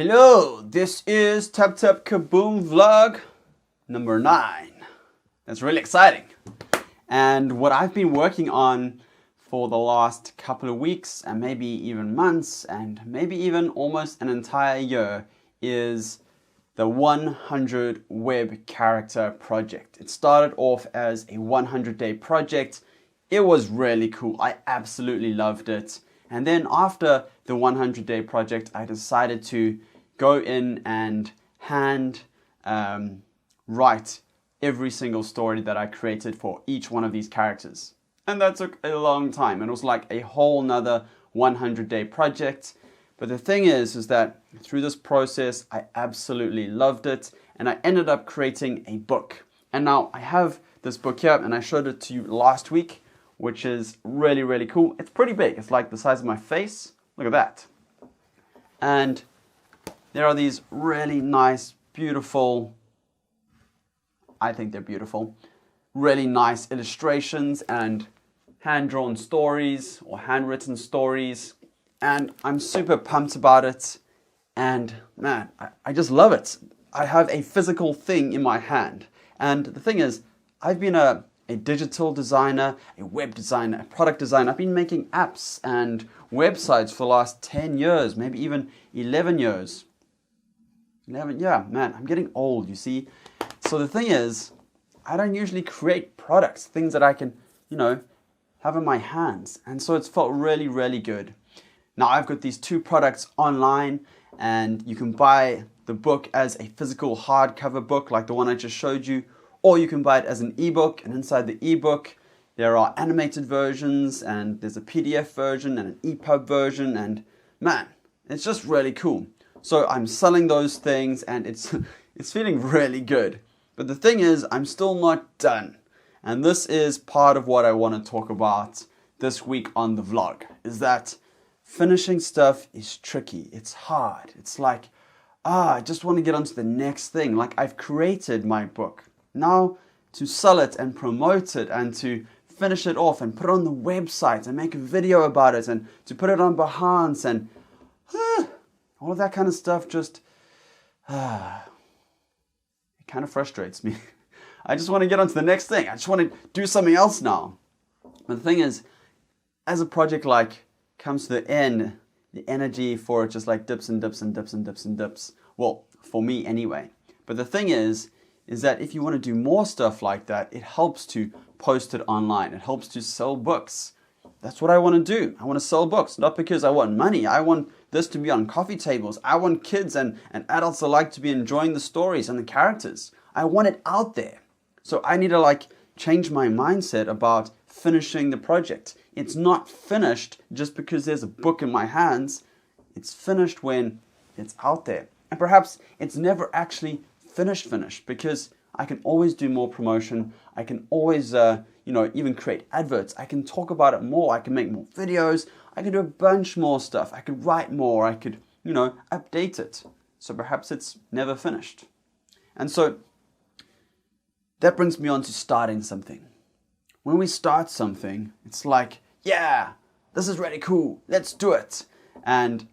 Hello, this is TapTapKaboom vlog number 9. That's really exciting. And what I've been working on for the last couple of weeks and maybe even months and maybe even almost an entire year is the 100 web character project. It started off as a 100-day project. It was really cool. I absolutely loved it. And then after the 100-day project, I decided to go in and hand write every single story that I created for each one of these characters. And that took a long time. It was like a whole nother 100-day project. But the thing is that through this process, I absolutely loved it. And I ended up creating a book. And now I have this book here, and I showed it to you last week, which is really, really cool. It's pretty big. It's like the size of my face. Look at that. And there are these really nice, beautiful, I think they're beautiful, really nice illustrations and hand-drawn stories or handwritten stories. And I'm super pumped about it. And man, I just love it. I have a physical thing in my hand. And the thing is, I've been a digital designer, a web designer, a product designer. I've been making apps and websites for the last 10 years, maybe even 11 years. 11, yeah, man, I'm getting old, you see. So the thing is, I don't usually create products, things that I can, have in my hands. And so it's felt really, really good. Now I've got these 2 products online, and you can buy the book as a physical hardcover book like the one I just showed you, or you can buy it as an ebook, and inside the ebook there are animated versions, and there's a PDF version and an EPUB version, and man, it's just really cool. So I'm selling those things, and it's feeling really good. But the thing is, I'm still not done. And this is part of what I want to talk about this week on the vlog, is that finishing stuff is tricky. It's hard. It's like, I just want to get on to the next thing. Like, I've created my book. Now to sell it and promote it and to finish it off and put it on the website and make a video about it and to put it on Behance and all of that kind of stuff just it kind of frustrates me. I just want to get on to the next thing. I just want to do something else now. But the thing is, as a project like comes to the end, the energy for it just like dips and dips and dips and dips and dips. Well, for me anyway. But the thing is that if you want to do more stuff like that, it helps to post it online. It helps to sell books. That's what I want to do. I want to sell books, not because I want money. I want this to be on coffee tables. I want kids and adults alike to be enjoying the stories and the characters. I want it out there. So I need to change my mindset about finishing the project. It's not finished just because there's a book in my hands. It's finished when it's out there. And perhaps it's never actually finished because I can always do more promotion. I can always, even create adverts. I can talk about it more. I can make more videos. I can do a bunch more stuff. I could write more. I could, update it. So perhaps it's never finished. And so that brings me on to starting something. When we start something, it's like, yeah, this is really cool. Let's do it. And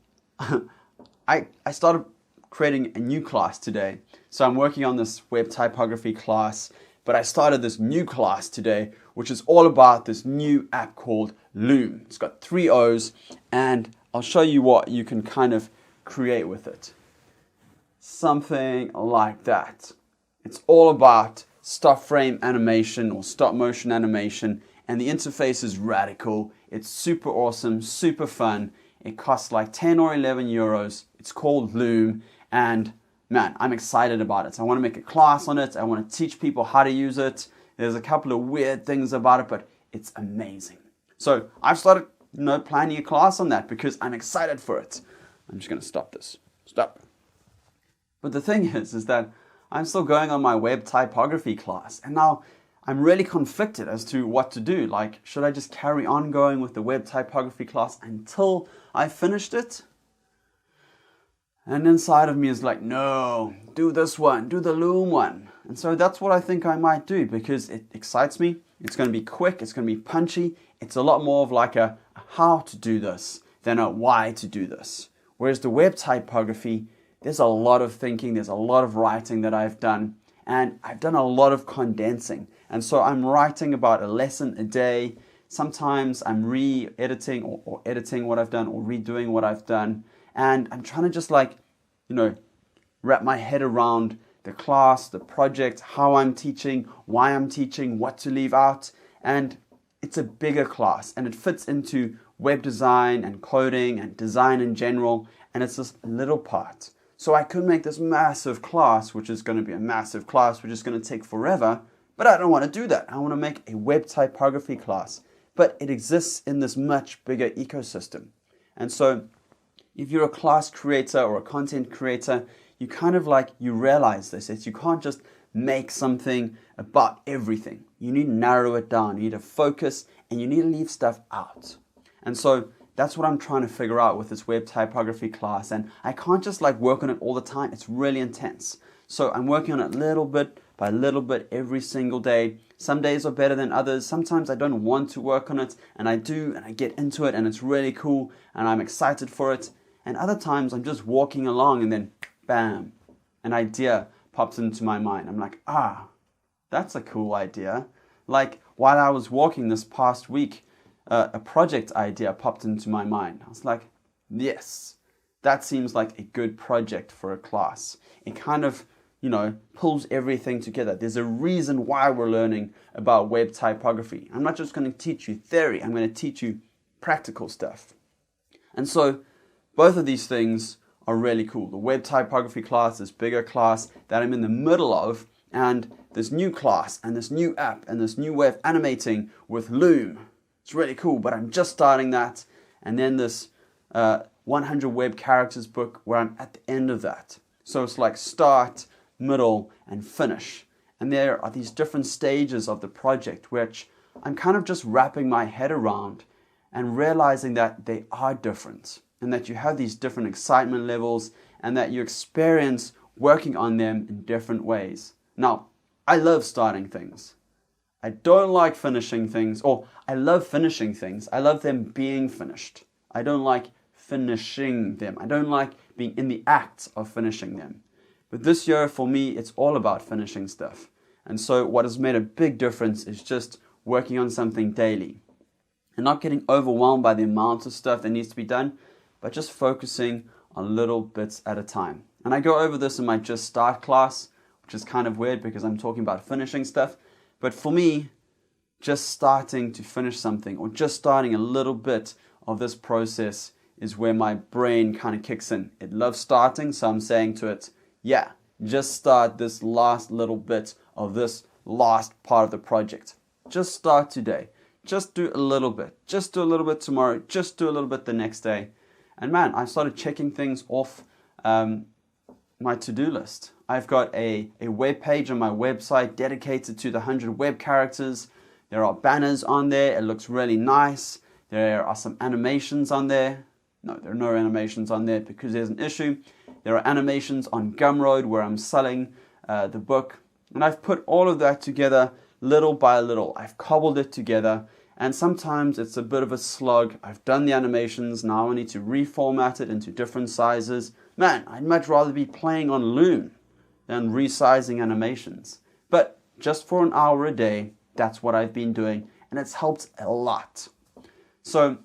I started creating a new class today. So I'm working on this web typography class, but I started this new class today, which is all about this new app called Looom. It's got 3 O's, and I'll show you what you can kind of create with it. Something like that. It's all about stop frame animation or stop motion animation, and the interface is radical. It's super awesome, super fun. It costs like 10 or 11 euros. It's called Loom, and man, I'm excited about it. I want to make a class on it. I want to teach people how to use it. There's a couple of weird things about it, but it's amazing. So I've started, planning a class on that because I'm excited for it. I'm just going to stop this. Stop. But the thing is that I'm still going on my web typography class, and now I'm really conflicted as to what to do. Like, should I just carry on going with the web typography class until I finished it? And inside of me is like, no, do this one, do the Loom one. And so that's what I think I might do because it excites me. It's going to be quick, it's going to be punchy. It's a lot more of like a how to do this than a why to do this. Whereas the web typography, there's a lot of thinking, there's a lot of writing that I've done, and I've done a lot of condensing. And so I'm writing about a lesson a day. Sometimes I'm re-editing or editing what I've done or redoing what I've done. And I'm trying to just wrap my head around the class, the project, how I'm teaching, why I'm teaching, what to leave out. And it's a bigger class and it fits into web design and coding and design in general. And it's this little part. So I could make this massive class, which is going to be a massive class, which is going to take forever. But I don't want to do that. I want to make a web typography class. But it exists in this much bigger ecosystem. And so if you're a class creator or a content creator, you kind of you realize this. It's you can't just make something about everything. You need to narrow it down. You need to focus and you need to leave stuff out. And so that's what I'm trying to figure out with this web typography class. And I can't just work on it all the time. It's really intense. So I'm working on it little bit by little bit every single day. Some days are better than others. Sometimes I don't want to work on it and I do and I get into it and it's really cool and I'm excited for it. And other times I'm just walking along and then bam, an idea pops into my mind. I'm like, that's a cool idea. While I was walking this past week, a project idea popped into my mind. I was like, yes, that seems like a good project for a class. It kind of, pulls everything together. There's a reason why we're learning about web typography. I'm not just going to teach you theory. I'm going to teach you practical stuff. And so both of these things are really cool. The web typography class, this bigger class that I'm in the middle of, and this new class and this new app and this new way of animating with Loom. It's really cool, but I'm just starting that. And then this 100 web characters book where I'm at the end of that. So it's start, middle, and finish. And there are these different stages of the project, which I'm kind of just wrapping my head around and realizing that they are different and that you have these different excitement levels and that you experience working on them in different ways. Now, I love starting things. I don't like finishing things, or I love finishing things. I love them being finished. I don't like finishing them. I don't like being in the act of finishing them. But this year, for me, it's all about finishing stuff. And so what has made a big difference is just working on something daily and not getting overwhelmed by the amount of stuff that needs to be done, but just focusing on little bits at a time. And I go over this in my Just Start class, which is kind of weird because I'm talking about finishing stuff. But for me, just starting to finish something or just starting a little bit of this process is where my brain kind of kicks in. It loves starting, so I'm saying to it, yeah, just start this last little bit of this last part of the project. Just start today. Just do a little bit. Just do a little bit tomorrow. Just do a little bit the next day. And man, I started checking things off my to-do list. I've got a web page on my website dedicated to the 100 web characters. There are banners on there. It looks really nice. There are some animations on there. No, there are no animations on there because there's an issue. There are animations on Gumroad where I'm selling the book. And I've put all of that together little by little. I've cobbled it together. And sometimes it's a bit of a slog. I've done the animations. Now I need to reformat it into different sizes. Man, I'd much rather be playing on Loom than resizing animations. But just for an hour a day, that's what I've been doing. And it's helped a lot. So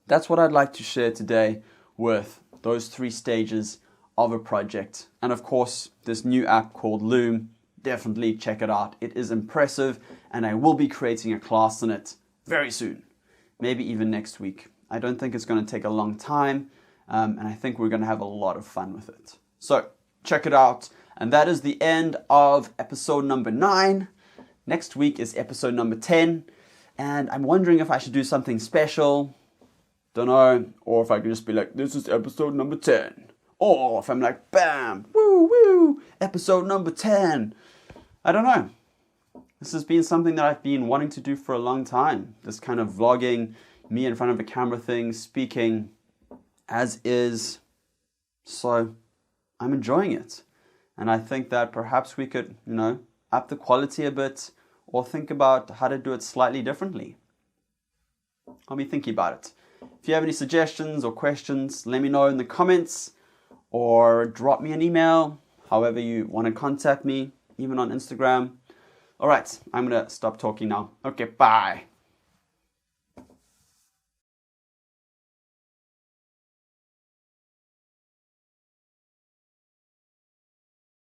that's what I'd like to share today with those 3 stages of a project. And of course, this new app called Loom, definitely check it out. It is impressive and I will be creating a class on it very soon, maybe even next week. I don't think it's going to take a long time and I think we're going to have a lot of fun with it. So check it out. And that is the end of episode number 9. Next week is episode number 10. And I'm wondering if I should do something special. Don't know. Or if I could just be like, this is episode number 10. Or if I'm like, bam, woo, woo, episode number 10. I don't know. This has been something that I've been wanting to do for a long time. This kind of vlogging, me in front of a camera thing, speaking as is. So I'm enjoying it. And I think that perhaps we could, up the quality a bit or think about how to do it slightly differently. I'll be thinking about it. If you have any suggestions or questions, let me know in the comments. or drop me an email, however you want to contact me, even on Instagram. All right, I'm going to stop talking now. Okay, bye.